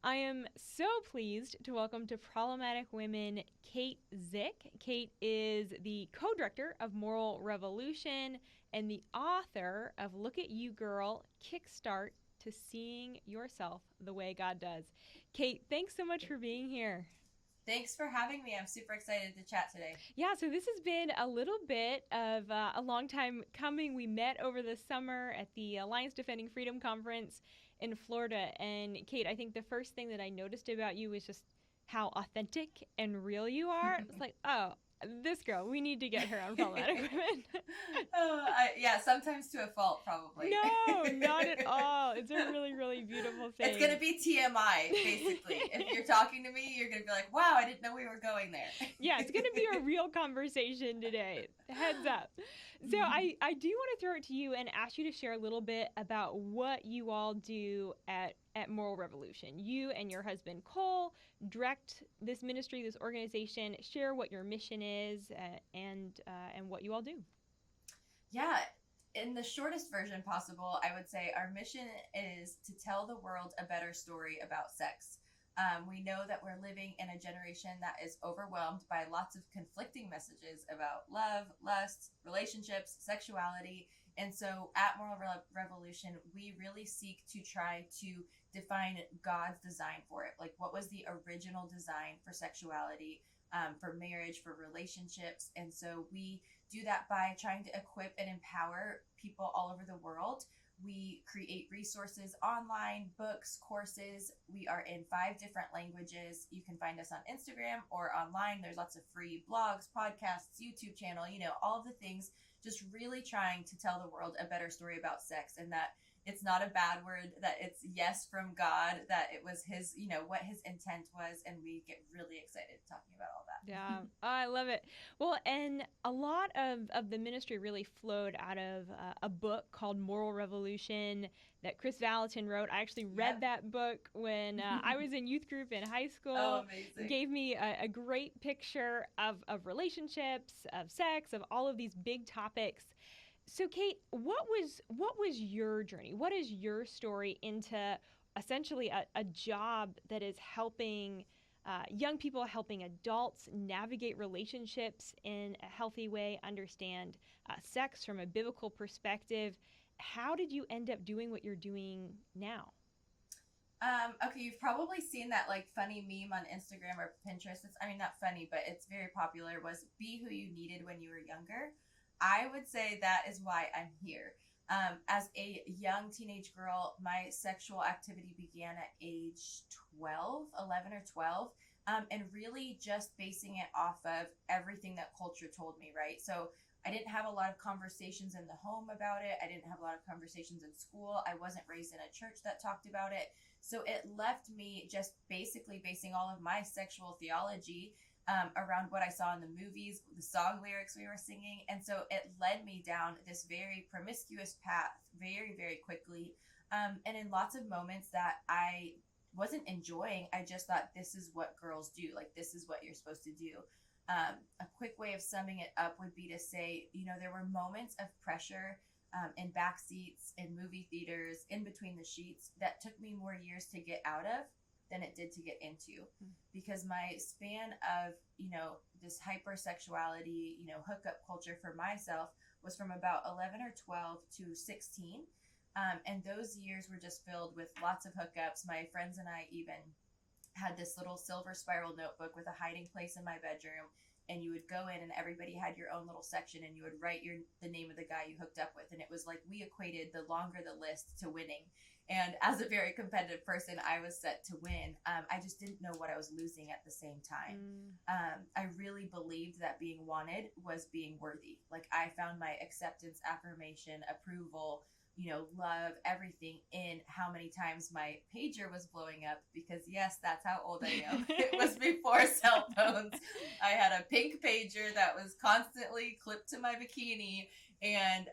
I am so pleased to welcome to Problematic Women Kate Zick. Kate is the co-director of Moral Revolution and the author of Look at You Girl, Kickstart to Seeing Yourself the Way God Does. Kate, thanks so much for being here. Thanks for having me. I'm super excited to chat today. Yeah, so this has been a little bit of a long time coming. We met over the summer at the Alliance Defending Freedom Conference in Florida. And Kate, I think the first thing that I noticed about you was just how authentic and real you are. It's like, oh, this girl, we need to get her on Problematic Women. Yeah, sometimes to a fault, probably. No, not at all. It's a really, really beautiful It's going to thing. be TMI, basically. If you're talking to me, you're going to be like, wow, I didn't know we were going there. Yeah, it's going to be a real conversation today. Heads up. So I do want to throw it to you and ask you to share a little bit about what you all do at Moral Revolution. You and your husband Cole direct this ministry, this organization. Share what your mission is and what you all do. Yeah, in the shortest version possible, I would say our mission is to tell the world a better story about sex. We know that we're living in a generation that is overwhelmed by lots of conflicting messages about love, lust, relationships, sexuality. And so at Revolution, we really seek to try to define God's design for it. Like, what was the original design for sexuality, for marriage, for relationships? And so we do that by trying to equip and empower people all over the world. We create resources online, books, courses. We are in 5 different languages. You can find us on Instagram or online. There's lots of free blogs, podcasts, YouTube channel, all of the things, just really trying to tell the world a better story about sex, and that it's not a bad word, that it's yes from God, that it was his, what his intent was. And we get really excited talking about all that. Yeah, oh, I love it. Well, and a lot of the ministry really flowed out of a book called Moral Revolution that Chris Valentin wrote. I actually read Yep. that book when I was in youth group in high Oh, school. It amazing. gave me a great picture of relationships, of sex, of all of these big topics. So, Kate, what was your journey? What is your story into essentially a job that is helping young people, helping adults navigate relationships in a healthy way, understand sex from a biblical perspective? How did you end up doing what you're doing now? Okay, you've probably seen that like funny meme on Instagram or Pinterest. I mean, not funny, but it's very popular. Was be who you needed when you were younger. I would say that is why I'm here. As a young teenage girl, my sexual activity began at age 12, 11 or 12, and really just basing it off of everything that culture told me, right? So I didn't have a lot of conversations in the home about it. I didn't have a lot of conversations in school. I wasn't raised in a church that talked about it. So it left me just basically basing all of my sexual theology around what I saw in the movies, the song lyrics we were singing. And so it led me down this very promiscuous path very, very quickly. And in lots of moments that I wasn't enjoying, I just thought, this is what girls do. Like, this is what you're supposed to do. A quick way of summing it up would be to say, there were moments of pressure in back seats, in movie theaters, in between the sheets that took me more years to get out of than it did to get into, because my span of this hypersexuality, hookup culture for myself was from about 11 or 12 to 16, and those years were just filled with lots of hookups. My friends and I even had this little silver spiral notebook with a hiding place in my bedroom, and you would go in and everybody had your own little section, and you would write the name of the guy you hooked up with, and it was like we equated the longer the list to winning. And as a very competitive person, I was set to win. I just didn't know what I was losing at the same time. I really believed that being wanted was being worthy. Like, I found my acceptance, affirmation, approval, love, everything in how many times my pager was blowing up, because yes, that's how old I am. It was before cell phones. I had a pink pager that was constantly clipped to my bikini. And,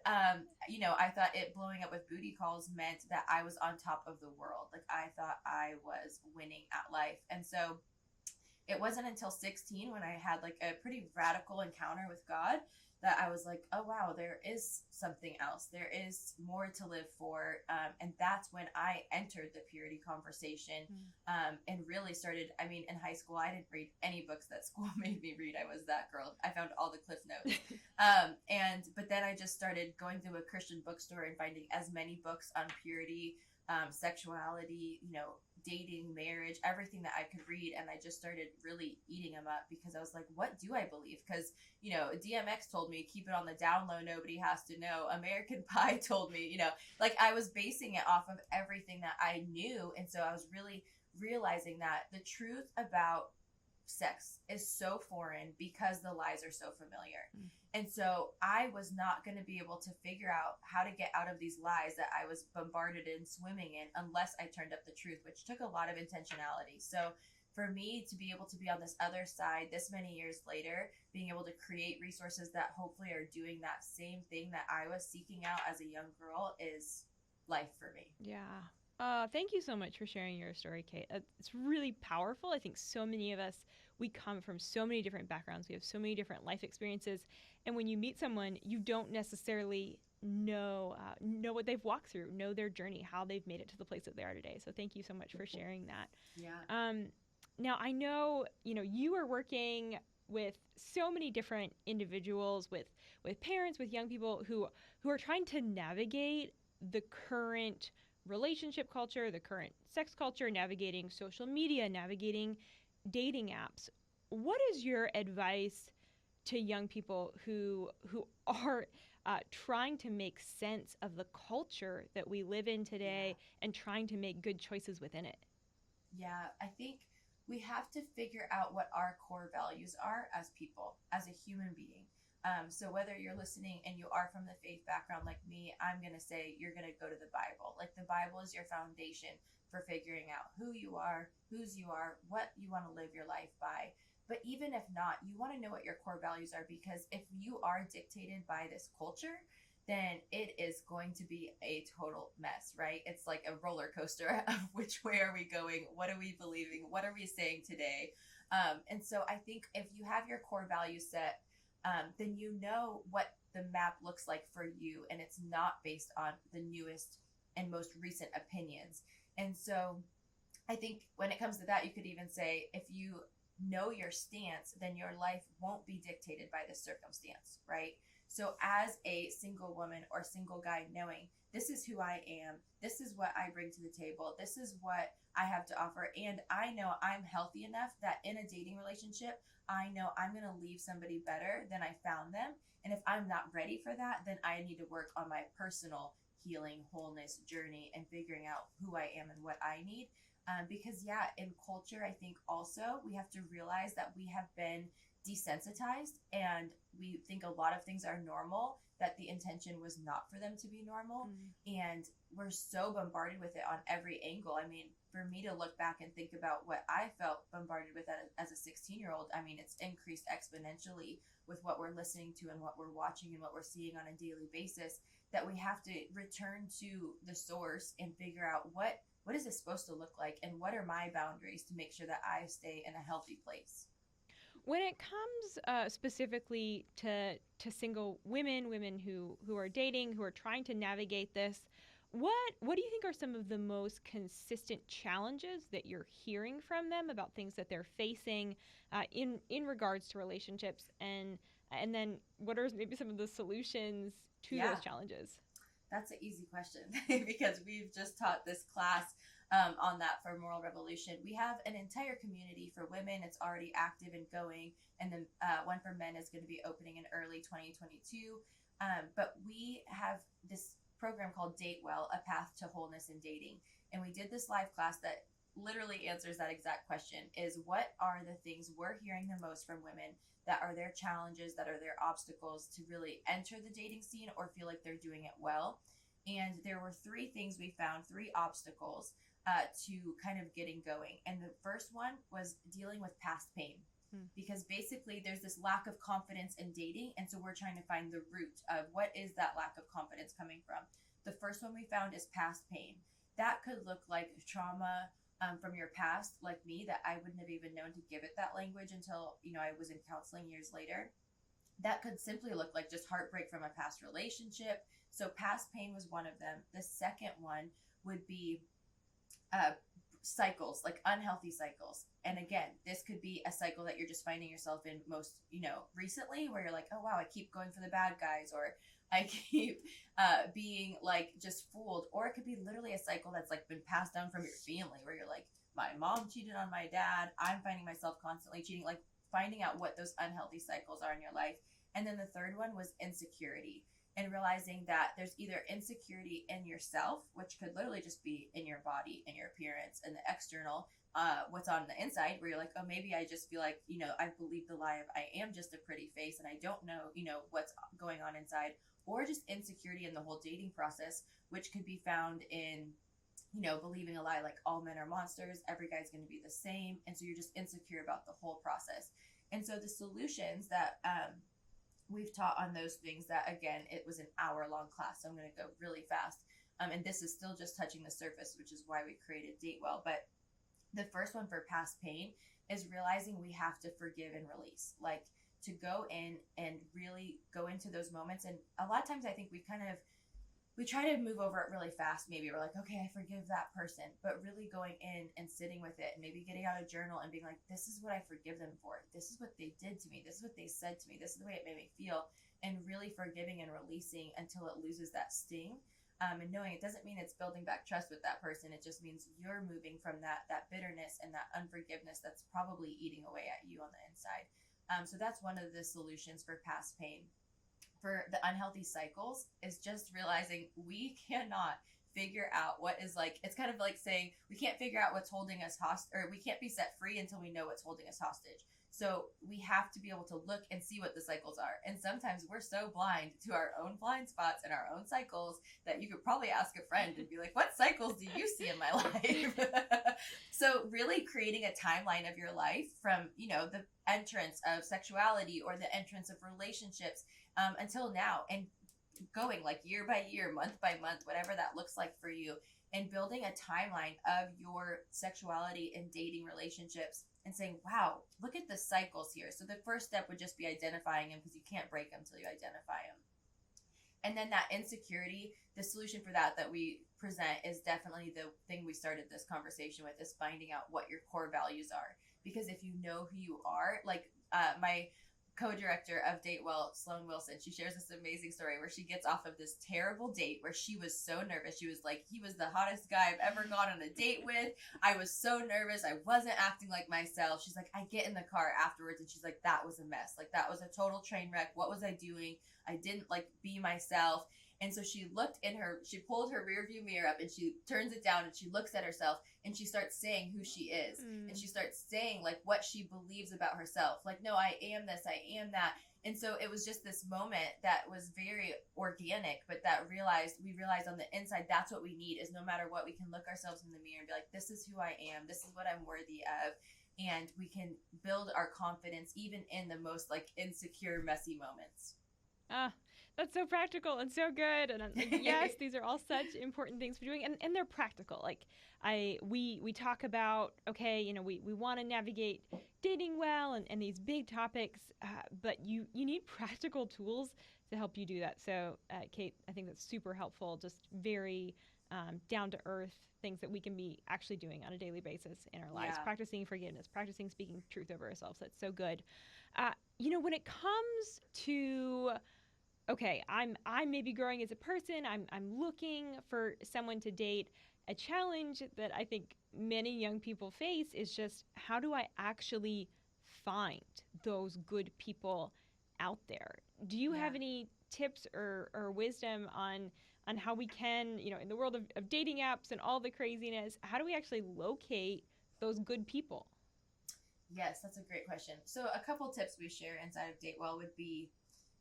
I thought it blowing up with booty calls meant that I was on top of the world. Like, I thought I was winning at life. And so it wasn't until 16 when I had like a pretty radical encounter with God that I was like, oh wow, there is something else. There is more to live for. And that's when I entered the purity conversation, and really started. I mean, in high school, I didn't read any books that school made me read. I was that girl. I found all the Cliff Notes. But then I just started going to a Christian bookstore and finding as many books on purity, sexuality, dating, marriage, everything that I could read. And I just started really eating them up because I was like, what do I believe? Because, DMX told me, keep it on the down low. Nobody has to know. American Pie told me, like I was basing it off of everything that I knew. And so I was really realizing that the truth about sex is so foreign because the lies are so familiar. And so I was not going to be able to figure out how to get out of these lies that I was bombarded in, swimming in, unless I turned up the truth, which took a lot of intentionality. So for me to be able to be on this other side this many years later, being able to create resources that hopefully are doing that same thing that I was seeking out as a young girl is life for me. Yeah. Thank you so much for sharing your story, Kate. It's really powerful. I think so many of us, we come from so many different backgrounds. We have so many different life experiences. And when you meet someone, you don't necessarily know what they've walked through, know their journey, how they've made it to the place that they are today. So thank you so much for sharing that. Yeah. Now, I know, you are working with so many different individuals, with parents, with young people who are trying to navigate the current relationship culture, the current sex culture, navigating social media, navigating dating apps. What is your advice to young people who are trying to make sense of the culture that we live in today and trying to make good choices within it? Yeah, I think we have to figure out what our core values are as people, as a human being. So whether you're listening and you are from the faith background like me, I'm going to say you're going to go to the Bible. Like the Bible is your foundation for figuring out who you are, whose you are, what you want to live your life by. But even if not, you want to know what your core values are, because if you are dictated by this culture, then it is going to be a total mess, right? It's like a roller coaster of which way are we going? What are we believing? What are we saying today? And so I think if you have your core values set, then you know what the map looks like for you, and it's not based on the newest and most recent opinions. And so I think when it comes to that, you could even say if you know your stance, then your life won't be dictated by the circumstance, right? So as a single woman or single guy, knowing this is who I am, this is what I bring to the table, this is what I have to offer, and I know I'm healthy enough that in a dating relationship, I know I'm going to leave somebody better than I found them. And if I'm not ready for that, then I need to work on my personal healing, wholeness journey and figuring out who I am and what I need. Because in culture, I think also we have to realize that we have been desensitized and we think a lot of things are normal, that the intention was not for them to be normal. And we're so bombarded with it on every angle. I mean, for me to look back and think about what I felt bombarded with as a 16-year-old, I mean, it's increased exponentially with what we're listening to and what we're watching and what we're seeing on a daily basis, that we have to return to the source and figure out what is this supposed to look like, and what are my boundaries to make sure that I stay in a healthy place. When it comes specifically to single women who are dating, who are trying to navigate this, what do you think are some of the most consistent challenges that you're hearing from them about things that they're facing in regards to relationships, and then what are maybe some of the solutions to those challenges? That's an easy question because we've just taught this class on that for Moral Revolution. We have an entire community for women. It's already active and going. And then one for men is going to be opening in early 2022. But we have this program called Date Well, A Path to Wholeness in Dating. And we did this live class that literally answers that exact question, is what are the things we're hearing the most from women that are their challenges, that are their obstacles to really enter the dating scene or feel like they're doing it well. And there were three things we found, three obstacles to kind of getting going. And the first one was dealing with past pain. Because basically there's this lack of confidence in dating. And so we're trying to find the root of what is that lack of confidence coming from. The first one we found is past pain. That could look like trauma, from your past, like me, that I wouldn't have even known to give it that language until, I was in counseling years later. That could simply look like just heartbreak from a past relationship. So past pain was one of them. The second one would be uh, cycles, like unhealthy cycles. And again, this could be a cycle that you're just finding yourself in most, recently, where you're like, oh wow, I keep going for the bad guys, or I keep being like just fooled. Or it could be literally a cycle that's like been passed down from your family, where you're like, my mom cheated on my dad, I'm finding myself constantly cheating, like finding out what those unhealthy cycles are in your life. And then the third one was insecurity, and realizing that there's either insecurity in yourself, which could literally just be in your body and your appearance and the external, what's on the inside, where you're like, oh, maybe I just feel like, I believe the lie of I am just a pretty face and I don't know, what's going on inside. Or just insecurity in the whole dating process, which could be found in, believing a lie like all men are monsters, every guy's going to be the same. And so you're just insecure about the whole process. And so the solutions that we've taught on those things, that again, it was an hour-long class, so I'm going to go really fast. And this is still just touching the surface, which is why we created Date Well. But the first one for past pain is realizing we have to forgive and release, like to go in and really go into those moments. And a lot of times I think we try to move over it really fast. Maybe we're like, okay, I forgive that person, but really going in and sitting with it, and maybe getting out a journal and being like, this is what I forgive them for. This is what they did to me. This is what they said to me. This is the way it made me feel. And really forgiving and releasing until it loses that sting. And knowing it doesn't mean it's building back trust with that person. It just means you're moving from that bitterness and that unforgiveness that's probably eating away at you on the inside. So that's one of the solutions for past pain. For the unhealthy cycles is just realizing we cannot figure out what is, like, it's kind of like saying we can't figure out what's holding us hostage, or we can't be set free until we know what's holding us hostage. So we have to be able to look and see what the cycles are. And sometimes we're so blind to our own blind spots and our own cycles that you could probably ask a friend and be like, what cycles do you see in my life? So really creating a timeline of your life from, the entrance of sexuality or the entrance of relationships until now, and going like year by year, month by month, whatever that looks like for you, and building a timeline of your sexuality and dating relationships and saying, wow, look at the cycles here. So the first step would just be identifying them, because you can't break them until you identify them. And then that insecurity, the solution for that we present is definitely the thing we started this conversation with, is finding out what your core values are. Because if you know who you are, like my co-director of Date Well, Sloan Wilson, she shares this amazing story where she gets off of this terrible date where she was so nervous. She was like, he was the hottest guy I've ever gone on a date with. I was so nervous. I wasn't acting like myself. She's like, I get in the car afterwards and she's like, that was a mess. Like, that was a total train wreck. What was I doing? I didn't be myself. And so she pulled her rear view mirror up and she turns it down and she looks at herself and she starts saying who she is. And she starts saying what she believes about herself. Like, no, I am this, I am that. And so it was just this moment that was very organic, but we realized on the inside, that's what we need, is no matter what, we can look ourselves in the mirror and be like, this is who I am. This is what I'm worthy of. And we can build our confidence even in the most insecure, messy moments. That's so practical and so good. And yes, these are all such important things for doing, and they're practical. We talk about, okay, we want to navigate dating well and these big topics, but you need practical tools to help you do that. So Kate, I think that's super helpful. Just very down to earth things that we can be actually doing on a daily basis in our lives. Yeah. Practicing forgiveness, practicing speaking truth over ourselves. That's so good. When it comes to, okay, I'm maybe growing as a person. I'm looking for someone to date. A challenge that I think many young people face is just, how do I actually find those good people out there? Do you have any tips or wisdom on how we can, in the world of dating apps and all the craziness, how do we actually locate those good people? Yes, that's a great question. So a couple tips we share inside of Date Well would be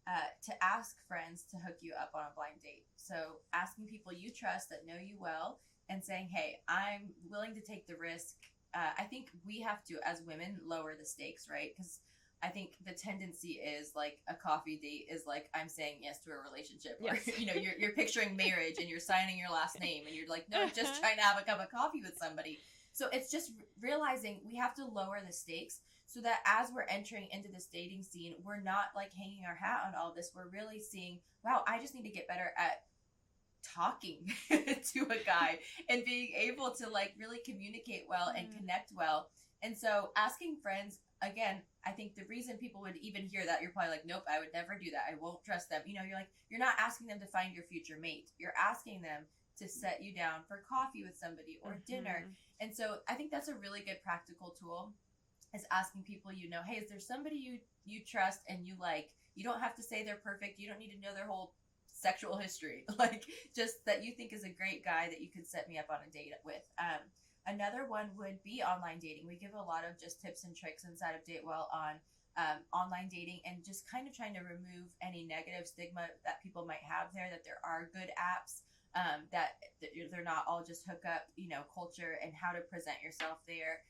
to ask friends to hook you up on a blind date. So asking people you trust that know you well and saying, hey, I'm willing to take the risk. I think we have to, as women, lower the stakes, right? Because I think the tendency is a coffee date is I'm saying yes to a relationship. Yes. Or, you're picturing marriage and you're signing your last name and you're like, no, I'm just trying to have a cup of coffee with somebody. So it's just realizing we have to lower the stakes so that as we're entering into this dating scene, we're not like hanging our hat on all this. We're really seeing, wow, I just need to get better at talking to a guy and being able to like really communicate well and connect well. And so asking friends, again, I think the reason people would even hear that, you're probably like, nope, I would never do that. I won't trust them. You know, you're like, you're not asking them to find your future mate. You're asking them to set you down for coffee with somebody or dinner. And so I think that's a really good practical tool, is asking people, you know, hey, is there somebody you trust and you like? You don't have to say they're perfect. You don't need to know their whole sexual history. Like, just that you think is a great guy that you could set me up on a date with. Another one would be online dating. We give a lot of just tips and tricks inside of Date Well on online dating, and just kind of trying to remove any negative stigma that people might have there, that there are good apps, that they're not all just hookup, you know, culture, and how to present yourself there.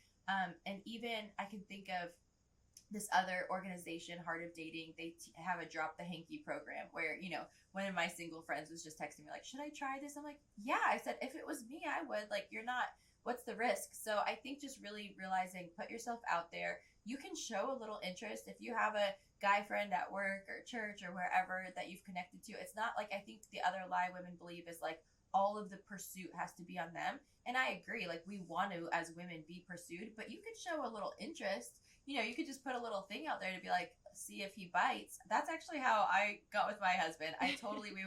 And even I can think of this other organization, Heart of Dating. They have a Drop the Hanky program where, you know, one of my single friends was just texting me like, should I try this? I'm like, yeah. I said, if it was me, I would. Like, you're not, what's the risk? So I think just really realizing, put yourself out there. You can show a little interest if you have a guy friend at work or church or wherever that you've connected to. It's not like, I think the other lie women believe is like all of the pursuit has to be on them. And I agree, like we want to, as women, be pursued, but you could show a little interest. You know, you could just put a little thing out there to be like, see if he bites. That's actually how I got with my husband. I totally, we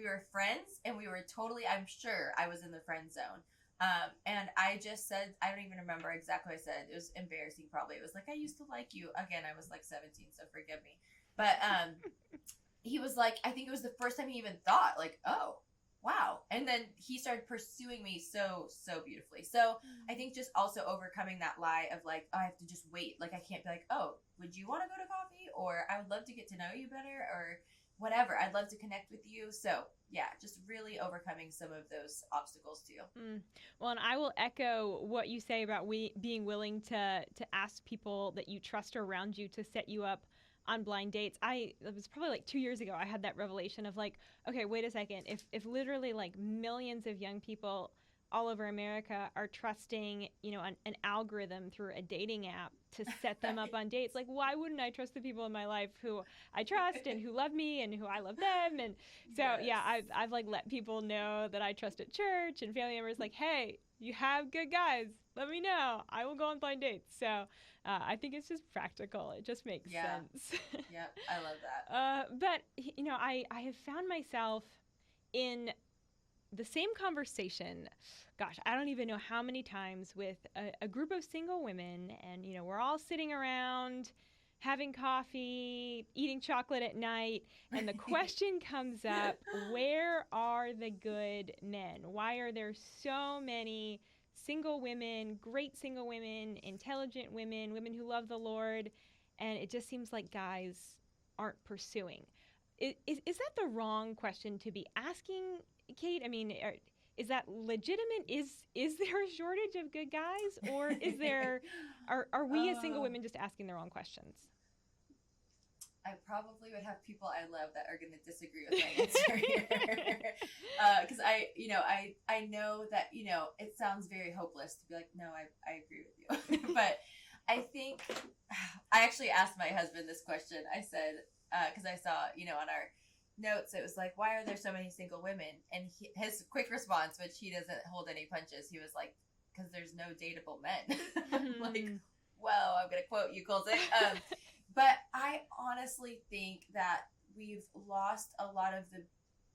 were friends, and we were totally, I'm sure I was in the friend zone. And I just said, I don't even remember exactly what I said. It was embarrassing probably. It was like, I used to like you. Again, I was like 17, so forgive me. But he was like, I think it was the first time he even thought like, oh, wow. And then he started pursuing me so beautifully. So I think just also overcoming that lie of like, oh, I have to just wait. Like, I can't be like, oh, would you want to go to coffee? Or I would love to get to know you better, or whatever. I'd love to connect with you. So yeah, just really overcoming some of those obstacles too. Well, and I will echo what you say about being willing to ask people that you trust around you to set you up on blind dates. It was probably like 2 years ago, I had that revelation of like, okay, wait a second. If literally like millions of young people all over America are trusting, you know, an algorithm through a dating app to set them up on dates, like why wouldn't I trust the people in my life who I trust and who love me and who I love them? And so Yes. yeah, I've like let people know that I trust at church, and family members like, hey, you have good guys, let me know, I will go on blind dates. So I think it's just practical. It just makes sense. Yep, I love that. But you know, I have found myself in the same conversation, gosh, I don't even know how many times, with a group of single women, and you know, we're all sitting around having coffee, eating chocolate at night, and the question comes up, where are the good men? Why are there so many single women, great single women, intelligent women, women who love the Lord, and it just seems like guys aren't pursuing? Is that the wrong question to be asking, Kate? I mean, is that legitimate? Is there a shortage of good guys, or is there are we as single women just asking the wrong questions? I probably would have people I love that are going to disagree with my answer here. Because I know that, you know, it sounds very hopeless to be like, no, I agree with you. But I think, I actually asked my husband this question. I said, because I saw, you know, on our notes, it was like, why are there so many single women? And his quick response, which he doesn't hold any punches, he was like, because there's no dateable men. Like, well, I'm going to quote you, Colton. But I honestly think that we've lost a lot of the,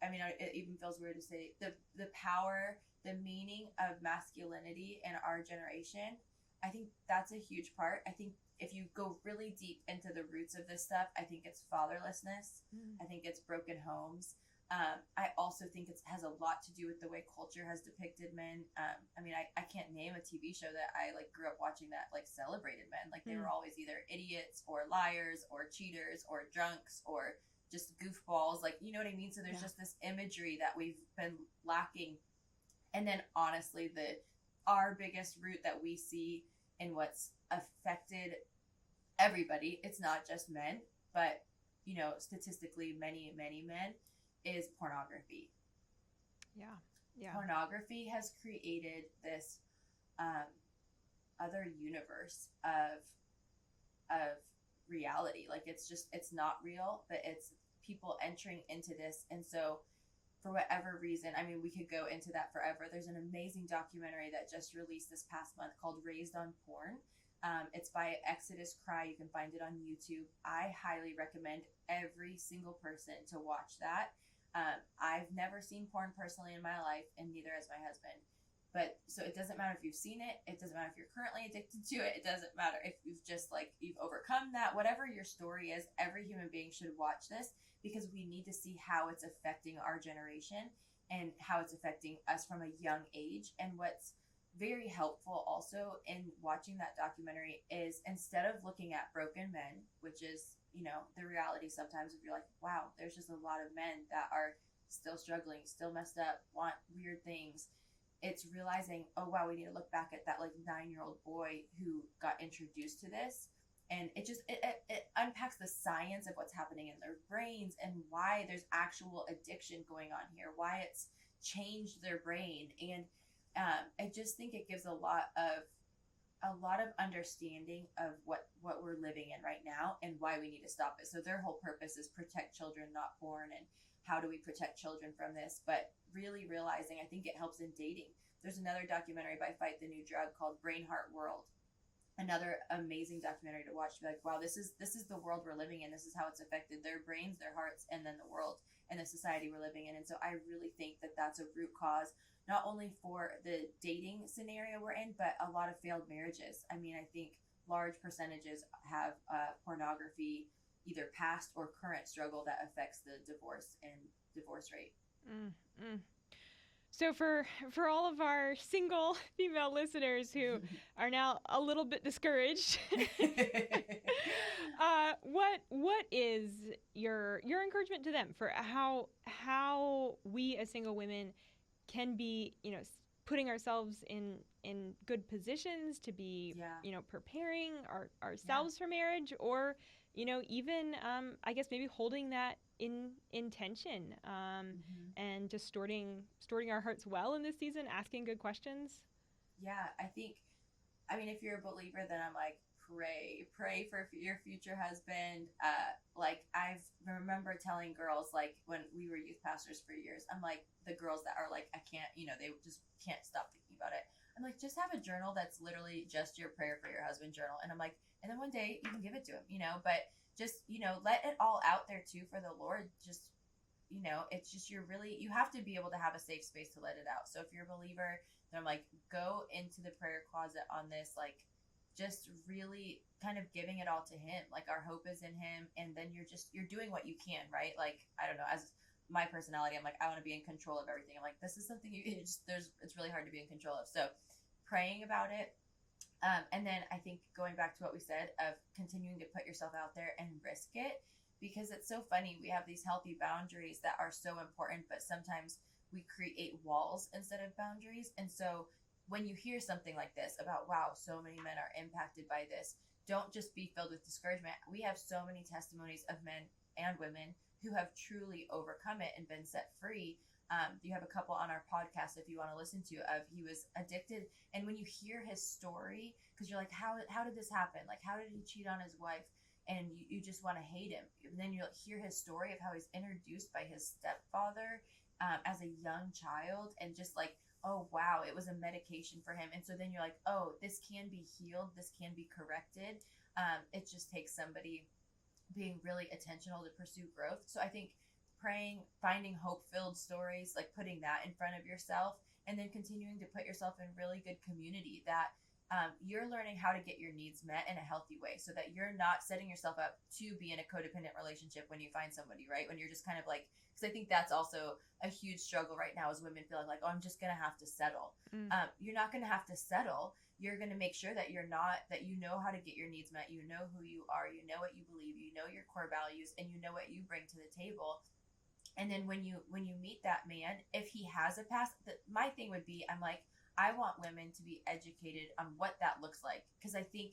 I mean, it even feels weird to say, the power, the meaning of masculinity in our generation. I think that's a huge part. I think if you go really deep into the roots of this stuff, I think it's fatherlessness. I think it's broken homes. I also think it has a lot to do with the way culture has depicted men. I mean, I can't name a TV show that I like grew up watching that like celebrated men. Like they were always either idiots or liars or cheaters or drunks or just goofballs. Like, you know what I mean? So there's just this imagery that we've been lacking. And then honestly, our biggest root that we see in what's affected everybody, it's not just men, but, you know, statistically many men, is pornography. Yeah. Pornography has created this other universe of reality. Like it's not real, but it's people entering into this. And so for whatever reason, I mean, we could go into that forever. There's an amazing documentary that just released this past month called Raised on Porn. It's by Exodus Cry. You can find it on YouTube. I highly recommend every single person to watch that. I've never seen porn personally in my life, and neither has my husband. But so it doesn't matter if you've seen it. It doesn't matter if you're currently addicted to it. It doesn't matter if you've just you've overcome that. Whatever your story is, every human being should watch this because we need to see how it's affecting our generation and how it's affecting us from a young age. And what's very helpful also in watching that documentary is instead of looking at broken men, which is, the reality sometimes if you're like, wow, there's just a lot of men that are still struggling, still messed up, want weird things. It's realizing, oh wow, we need to look back at that 9-year-old boy who got introduced to this, and it unpacks the science of what's happening in their brains and why there's actual addiction going on here, why it's changed their brain. And I just think it gives a lot of understanding of what we're living in right now and why we need to stop it. So their whole purpose is protect children, not porn, and how do we protect children from this? But really realizing, I think it helps in dating. There's another documentary by Fight the New Drug called Brain Heart World. Another amazing documentary to watch. To be like, wow, this is the world we're living in. This is how it's affected their brains, their hearts, and then the world and the society we're living in. And so I really think that that's a root cause, not only for the dating scenario we're in, but a lot of failed marriages. I mean, I think large percentages have pornography, either past or current struggle that affects the divorce rate. Mm-hmm. So for all of our single female listeners who are now a little bit discouraged, what is your encouragement to them for how we as single women can be, putting ourselves in good positions to be, preparing ourselves for marriage, or, even, I guess maybe holding that in tension, and just storing our hearts well in this season, asking good questions? Yeah, I mean, if you're a believer, then I'm like, pray for your future husband. I remember telling girls, when we were youth pastors for years, I'm like, the girls that are like, I can't, they just can't stop thinking about it. I'm like, just have a journal that's literally just your prayer for your husband journal. And I'm like, and then one day you can give it to him, but just, let it all out there too for the Lord. Just, it's just, you have to be able to have a safe space to let it out. So if you're a believer, then I'm like, go into the prayer closet on this, just really kind of giving it all to him. Our hope is in him. And then you're doing what you can, right? I don't know, as my personality, I'm like, I want to be in control of everything. I'm like, this is something it's really hard to be in control of. So praying about it. And then I think going back to what we said of continuing to put yourself out there and risk it, because it's so funny. We have these healthy boundaries that are so important, but sometimes we create walls instead of boundaries. And so when you hear something like this about, wow, so many men are impacted by this, don't just be filled with discouragement. We have so many testimonies of men and women who have truly overcome it and been set free. You have a couple on our podcast if you want to listen to, of he was addicted. And when you hear his story, because you're like, how did this happen? How did he cheat on his wife? And you just want to hate him. And then you'll hear his story of how he's introduced by his stepfather as a young child, and just oh wow, it was a medication for him. And so then you're like, oh, this can be healed, this can be corrected. It just takes somebody being really intentional to pursue growth. So I think praying, finding hope-filled stories, putting that in front of yourself, and then continuing to put yourself in really good community that you're learning how to get your needs met in a healthy way, so that you're not setting yourself up to be in a codependent relationship when you find somebody, right? When you're just kind of because I think that's also a huge struggle right now, is women feeling like, oh, I'm just going to have to settle. You're not going to have to settle. You're going to make sure that that you know how to get your needs met. You know who you are. You know what you believe. You know your core values, and you know what you bring to the table. And then when you meet that man, if he has a past, my thing would be, I'm like, I want women to be educated on what that looks like. Because I think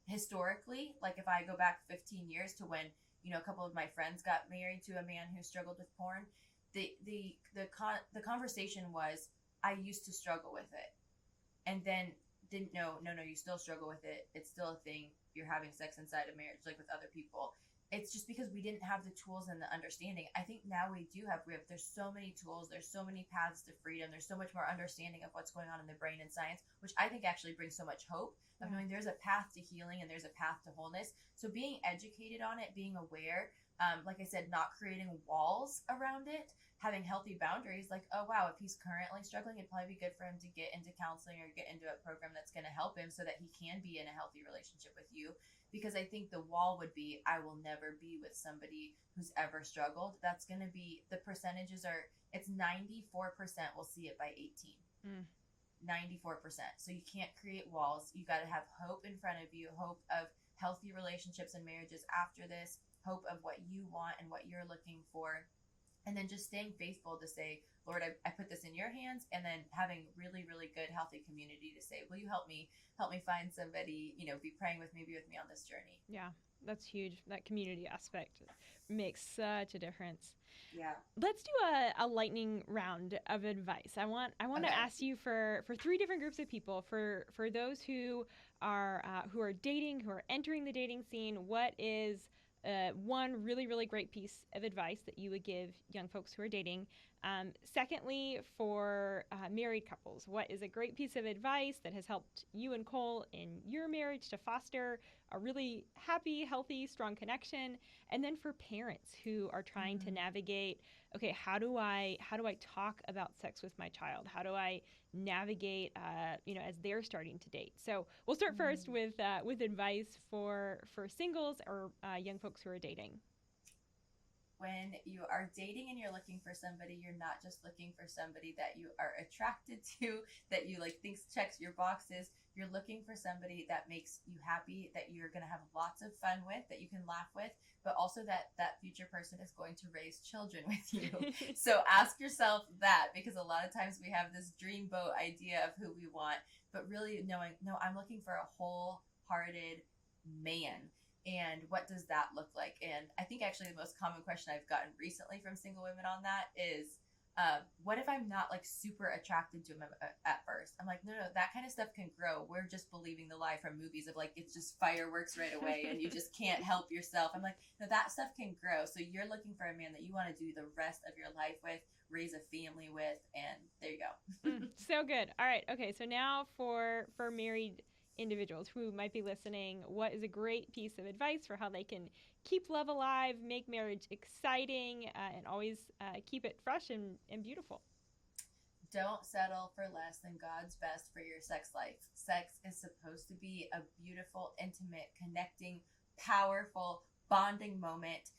historically, if I go back 15 years to when, a couple of my friends got married to a man who struggled with porn, the conversation was, I used to struggle with it. And then didn't know, no, you still struggle with it. It's still a thing. You're having sex inside of marriage, like with other people. It's just because we didn't have the tools and the understanding. I think now we do have, there's so many tools, there's so many paths to freedom, there's so much more understanding of what's going on in the brain and science, which I think actually brings so much hope of knowing there's a path to healing and there's a path to wholeness. So being educated on it, being aware, like I said, not creating walls around it, having healthy boundaries, like, oh wow, if he's currently struggling, it'd probably be good for him to get into counseling or get into a program that's going to help him so that he can be in a healthy relationship with you. Because I think the wall would be, I will never be with somebody who's ever struggled. That's going to be, the percentages are, it's 94% will see it by 18. 94%. So you can't create walls. You got to have hope in front of you, hope of healthy relationships and marriages after this, hope of what you want and what you're looking for. And then just staying faithful to say, Lord, I put this in your hands, and then having really, really good, healthy community to say, will you help me find somebody, be praying with me, be with me on this journey. Yeah, that's huge. That community aspect makes such a difference. Yeah. Let's do a lightning round of advice. I want to ask you for 3 different groups of people. For those who are dating, who are entering the dating scene, what is one really, really great piece of advice that you would give young folks who are dating? Secondly, for married couples, what is a great piece of advice that has helped you and Cole in your marriage to foster a really happy, healthy, strong connection? And then for parents who are trying to navigate, okay, how do I talk about sex with my child? How do I navigate, as they're starting to date? So we'll start first with advice for singles or young folks who are dating. When you are dating and you're looking for somebody, you're not just looking for somebody that you are attracted to, that you like thinks checks your boxes. You're looking for somebody that makes you happy, that you're going to have lots of fun with, that you can laugh with, but also that future person is going to raise children with you. So ask yourself that, because a lot of times we have this dreamboat idea of who we want, but really knowing, no, I'm looking for a wholehearted man. And what does that look like? And I think actually the most common question I've gotten recently from single women on that is, what if I'm not like super attracted to him at first? I'm like, no, that kind of stuff can grow. We're just believing the lie from movies of like, it's just fireworks right away and you just can't help yourself. I'm like, no, that stuff can grow. So you're looking for a man that you want to do the rest of your life with, raise a family with, and there you go. So good. All right. Okay. So now for married individuals who might be listening, what is a great piece of advice for how they can keep love alive, make marriage exciting, and always keep it fresh and beautiful? Don't settle for less than God's best for your sex life. Sex is supposed to be a beautiful, intimate, connecting, powerful, bonding moment.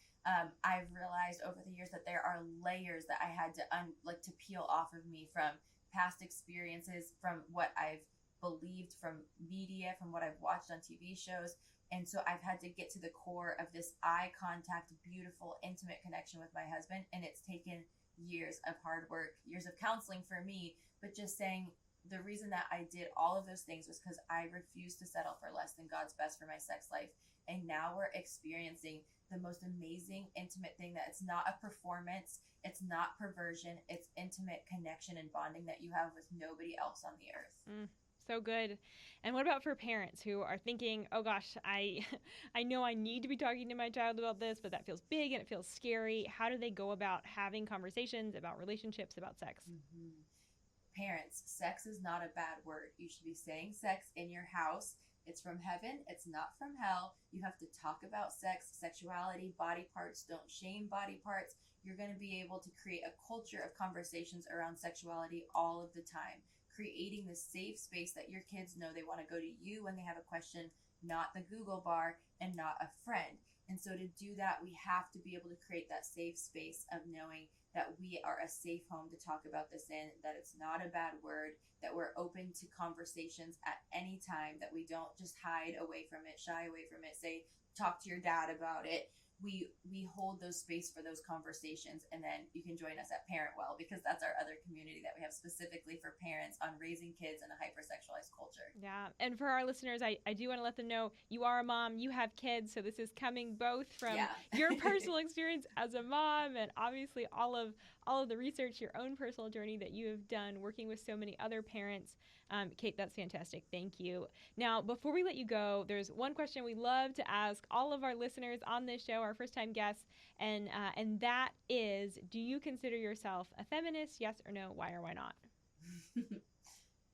I've realized over the years that there are layers that I had to to peel off of me from past experiences, from what I've believed, from media, from what I've watched on TV shows. And so I've had to get to the core of this eye contact, beautiful, intimate connection with my husband. And it's taken years of hard work, years of counseling for me, but just saying the reason that I did all of those things was because I refused to settle for less than God's best for my sex life. And now we're experiencing the most amazing, intimate thing that it's not a performance, it's not perversion, it's intimate connection and bonding that you have with nobody else on the earth. So good. And what about for parents who are thinking, oh gosh, I know I need to be talking to my child about this, but that feels big and it feels scary. How do they go about having conversations about relationships, about sex? Parents, sex is not a bad word. You should be saying sex in your house. It's from heaven. It's not from hell. You have to talk about sex, sexuality, body parts. Don't shame body parts. You're going to be able to create a culture of conversations around sexuality all of the time, creating the safe space that your kids know they want to go to you when they have a question, not the Google bar and not a friend. And so to do that, we have to be able to create that safe space of knowing that we are a safe home to talk about this in, that it's not a bad word, that we're open to conversations at any time, that we don't just hide away from it, shy away from it, say, talk to your dad about it. We hold those space for those conversations, and then you can join us at Parent Well, because that's our other community that we have specifically for parents on raising kids in a hypersexualized culture. Yeah, and for our listeners, I do want to let them know you are a mom, you have kids, so this is coming both from your personal experience as a mom, and obviously all of the research, your own personal journey that you have done working with so many other parents. Kate, that's fantastic. Thank you. Now, before we let you go, there's one question we love to ask all of our listeners on this show, our first-time guests, and that is, do you consider yourself a feminist? Yes or no? Why or why not?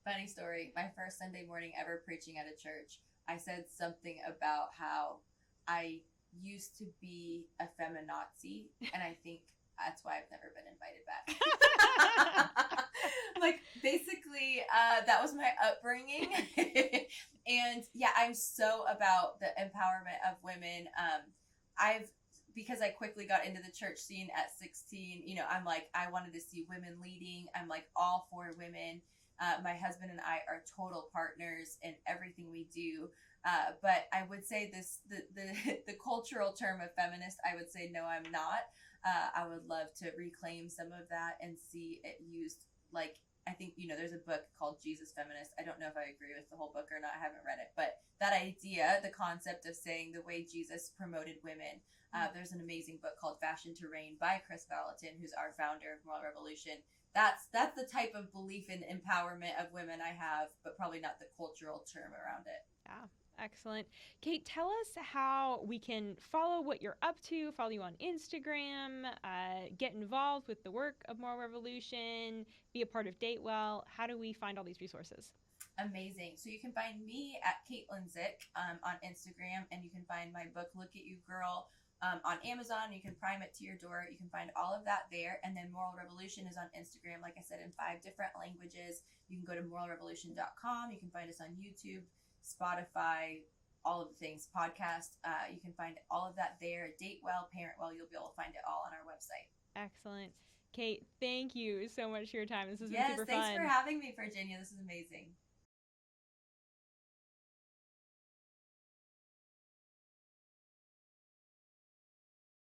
Funny story. My first Sunday morning ever preaching at a church, I said something about how I used to be a feminazi, and I think that's why I've never been invited back. Like, basically, that was my upbringing. And yeah, I'm so about the empowerment of women. Because I quickly got into the church scene at 16, I'm like, I wanted to see women leading. I'm like all for women. My husband and I are total partners in everything we do. But I would say the cultural term of feminist, I would say, no, I'm not. I would love to reclaim some of that and see it used. Like, I think, there's a book called Jesus Feminist. I don't know if I agree with the whole book or not. I haven't read it. But that idea, the concept of saying the way Jesus promoted women, there's an amazing book called Fashion to Reign by Chris Valentin, who's our founder of Moral Revolution. That's the type of belief in empowerment of women I have, but probably not the cultural term around it. Yeah, excellent. Kate, tell us how we can follow what you're up to, follow you on Instagram, get involved with the work of Moral Revolution, be a part of Datewell. How do we find all these resources? Amazing. So you can find me at Caitlin Zick on Instagram, and you can find my book, Look at You Girl, on Amazon. You can prime it to your door. You can find all of that there. And then Moral Revolution is on Instagram, like I said, in 5 different languages. You can go to moralrevolution.com. You can find us on YouTube, Spotify, all of the things, podcast. You can find all of that there. Datewell, Parentwell, you'll be able to find it all on our website. Excellent. Kate, thank you so much for your time. This has been super fun. Yes, thanks for having me, Virginia. This is amazing.